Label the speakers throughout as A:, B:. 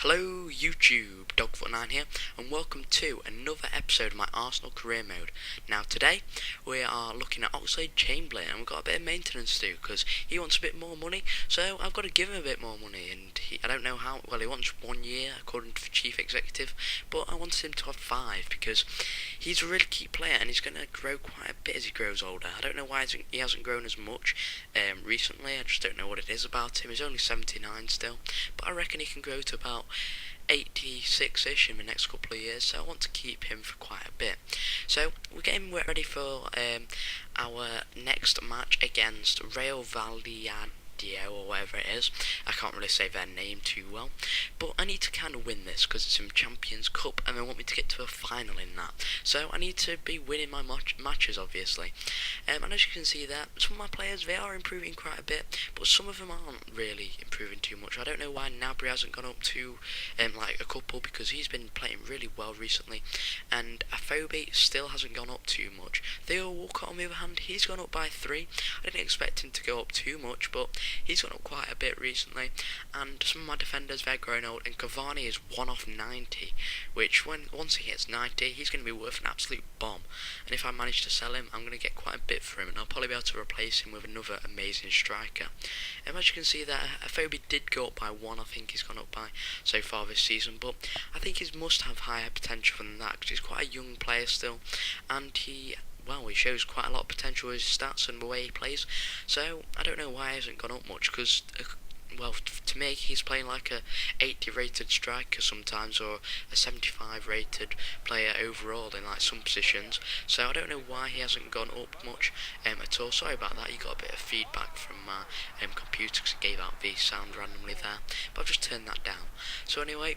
A: Hello YouTube, Dogfoot9 here, and welcome to another episode of my Arsenal career mode. Now today, we are looking at Oxlade-Chamberlain, and we've got a bit of maintenance to do, because he wants a bit more money, so I've got to give him a bit more money, and I don't know how, well he wants 1 year, according to the chief executive, but I wanted him to have 5, because he's a really key player, and he's going to grow quite a bit as he grows older. I don't know why he hasn't grown as much recently, I just don't know what it is about him. He's only 79 still, but I reckon he can grow to about 86-ish in the next couple of years, so I want to keep him for quite a bit. So we're getting ready for our next match against Real Valladolid or whatever it is. I can't really say their name too well, but I need to kind of win this because it's in Champions Cup and they want me to get to a final in that, so I need to be winning my matches obviously. And as you can see there, some of my players, they are improving quite a bit, but some of them aren't really improving too much. I don't know why Nabry hasn't gone up to like a couple, because he's been playing really well recently, and Afobe still hasn't gone up too much. Theo Walcott on the other hand, he's gone up by 3. I didn't expect him to go up too much, but he's gone up quite a bit recently. And some of my defenders, they're growing old, and Cavani is 1 off 90, which once he hits 90, he's going to be worth an absolute bomb. And if I manage to sell him, I'm going to get quite a bit for him, and I'll probably be able to replace him with another amazing striker. And as you can see there, Afobe did go up by 1, I think he's gone up by so far this season, but I think he must have higher potential than that, because he's quite a young player still, and he shows quite a lot of potential with his stats and the way he plays. So I don't know why he hasn't gone up much, because to me, he's playing like a 80 rated striker sometimes, or a 75 rated player overall in like some positions. So I don't know why he hasn't gone up much at all. Sorry about that, you got a bit of feedback from my computer because it gave out the sound randomly there, but I've just turned that down. So anyway,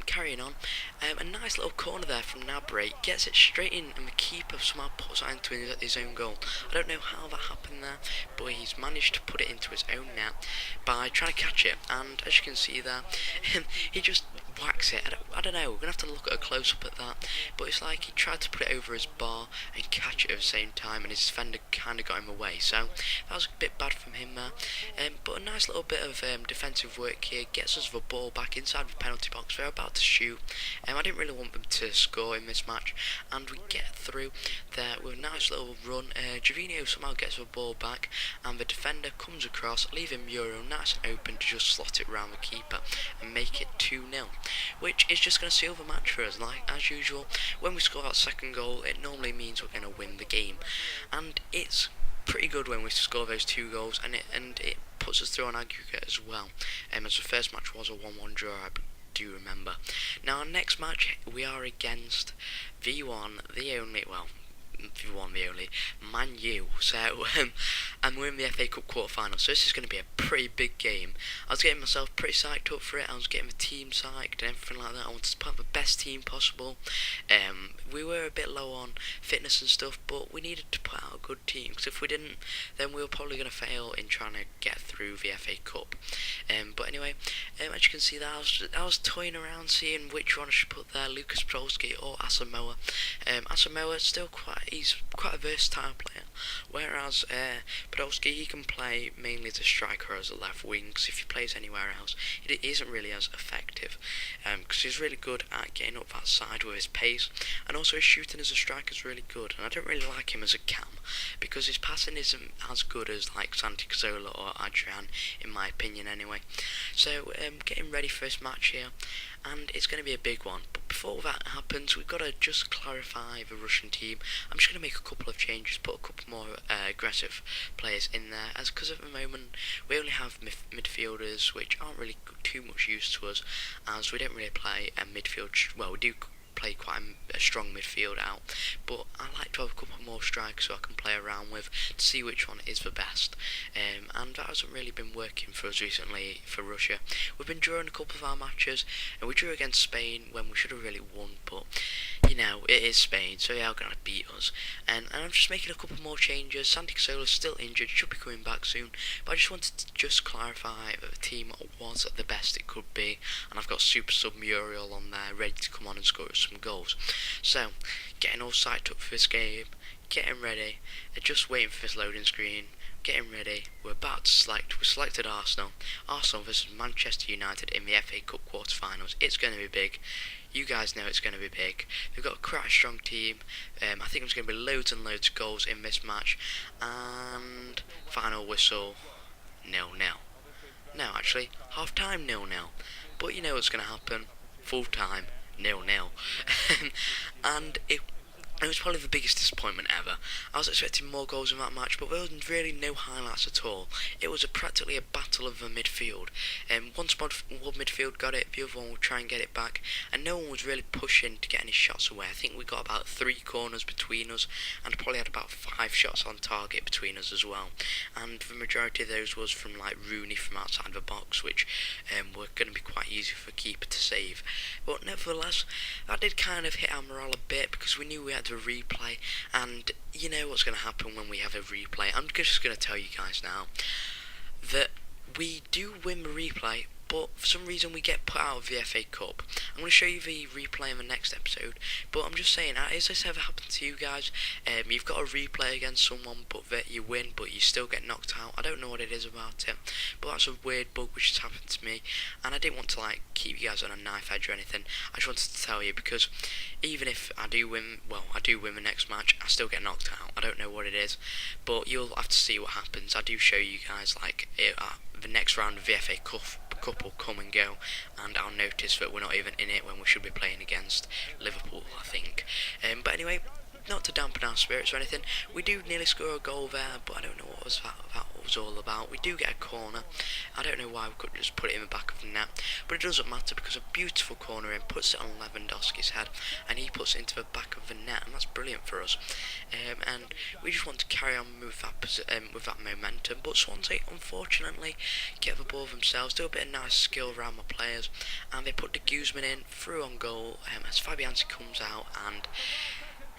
A: carrying on, a nice little corner there from Nabry, gets it straight in, and the keeper somehow puts it into his own goal. I don't know how that happened there, but he's managed to put it into his own net by trying to catch it, and as you can see there, he just whacks it. I don't know, we're going to have to look at a close-up at that, but it's like he tried to put it over his bar and catch it at the same time, and his defender kind of got him away, so that was a bit bad from him there. But a nice little bit of defensive work here gets us the ball back inside the penalty box. They're about to shoot, I didn't really want them to score in this match, and we get through there with a nice little run. Jovino somehow gets the ball back, and the defender comes across, leaving Muro nice and open to just slot it round the keeper and make it 2-0, which is just going to seal the match for us. Like as usual, when we score that second goal, it normally means we're going to win the game, and it's pretty good when we score those 2 goals, and it puts us through on aggregate as well. As the first match was a 1-1 draw, I do remember. Now our next match, we are against the only Man U. So and we're in the FA Cup quarter-final, so this is going to be a pretty big game. I was getting myself pretty psyched up for it. I was getting the team psyched and everything like that. I wanted to put the best team possible. We were a bit low on fitness and stuff, but we needed to put out a good team, because if we didn't, then we were probably going to fail in trying to get through the FA Cup. But anyway, as you can see there, I was toying around seeing which one I should put there, Lucas Podolski or Asamoah. Asamoah still he's quite a versatile player, whereas Podolski, he can play mainly as a striker or as a left wing, because if he plays anywhere else, it isn't really as effective, because he's really good at getting up that side with his pace, and also his shooting as a striker is really good. And I don't really like him as a cam, because his passing isn't as good as like Santi Cazorla or Adrian, in my opinion anyway. So getting ready for this match here, and it's going to be a big one. But before that happens, we've got to just clarify the Russian team. I'm just going to make a couple of changes, put a couple more aggressive players in there, because at the moment we only have midfielders which aren't really too much use to us, as we don't really play a midfield. Well, we do play quite a strong midfield out, but I like to have a couple more strikers so I can play around with to see which one is the best, and that hasn't really been working for us recently for Russia. We've been drawing a couple of our matches, and we drew against Spain when we should have really won, but you know, it is Spain, so they are going to beat us. And I'm just making a couple more changes. Santi Cazorla is still injured, should be coming back soon, but I just wanted to just clarify that the team was the best it could be, and I've got Super Sub Muriel on there ready to come on and score some goals. So getting all psyched up for this game, getting ready, just waiting for this loading screen, getting ready. We selected Arsenal. Arsenal versus Manchester United in the FA Cup quarter-finals. It's going to be big. You guys know it's going to be big. They've got quite a strong team. I think there's going to be loads and loads of goals in this match. And final whistle, 0-0. No, actually, half-time 0-0. But you know what's going to happen. Full-time 0-0. And it was probably the biggest disappointment ever. I was expecting more goals in that match, but there was really no highlights at all. It was practically a battle of the midfield. One midfield got it, the other one would try and get it back, and no one was really pushing to get any shots away. I think we got about 3 corners between us, and probably had about 5 shots on target between us as well. And the majority of those was from like Rooney from outside the box, which were going to be quite easy for a keeper to save. But nevertheless, that did kind of hit our morale a bit because we knew we had to replay, and you know what's going to happen when we have a replay. I'm just going to tell you guys now that we do win the replay, but for some reason we get put out of the FA Cup. I'm going to show you the replay in the next episode, but I'm just saying, has this ever happened to you guys? You've got a replay against someone, but that you win, but you still get knocked out. I don't know what it is about it, but that's a weird bug which has happened to me, and I didn't want to like keep you guys on a knife edge or anything. I just wanted to tell you, because even if I do win, I do win the next match, I still get knocked out. I don't know what it is, but you'll have to see what happens. I do show you guys like the next round of the FA Cup will come and go, and I'll notice that we're not even in it when we should be playing against Liverpool, I think. But anyway, not to dampen our spirits or anything, we do nearly score a goal there, but I don't know what that was all about. We do get a corner. I don't know why we couldn't just put it in the back of the net, but it doesn't matter because a beautiful corner in puts it on Lewandowski's head, and he puts it into the back of the net, and that's brilliant for us. And we just want to carry on with that momentum. But Swansea, unfortunately, get the ball themselves, do a bit of nice skill around my players, and they put the Guzman in through on goal as Fabianski comes out, and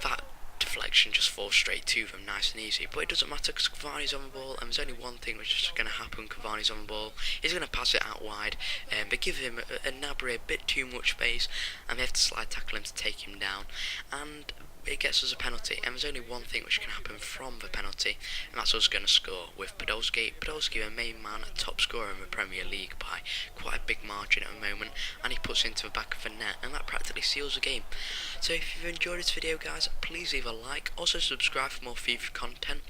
A: that deflection just falls straight to them, nice and easy. But it doesn't matter because Cavani's on the ball, and there's only one thing which is going to happen. Cavani's on the ball, he's going to pass it out wide, and they give him a Gnabry a bit too much space, and they have to slide tackle him to take him down, and it gets us a penalty. And there's only one thing which can happen from the penalty, and that's us going to score with Podolski, the main man, top scorer in the Premier League by quite a big margin at the moment, and he puts it into the back of the net, and that practically seals the game. So if you've enjoyed this video, guys, please leave a like, also subscribe for more FIFA content.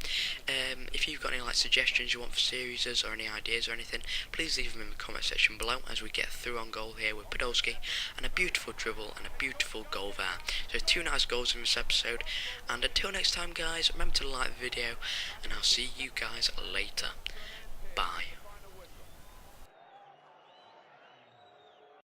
A: If you've got any like suggestions you want for series or any ideas or anything, please leave them in the comment section below as we get through on goal here with Podolski, and a beautiful dribble and a beautiful goal there. So 2 nice goals in this episode, and until next time, guys, remember to like the video, and I'll see you guys later. Bye.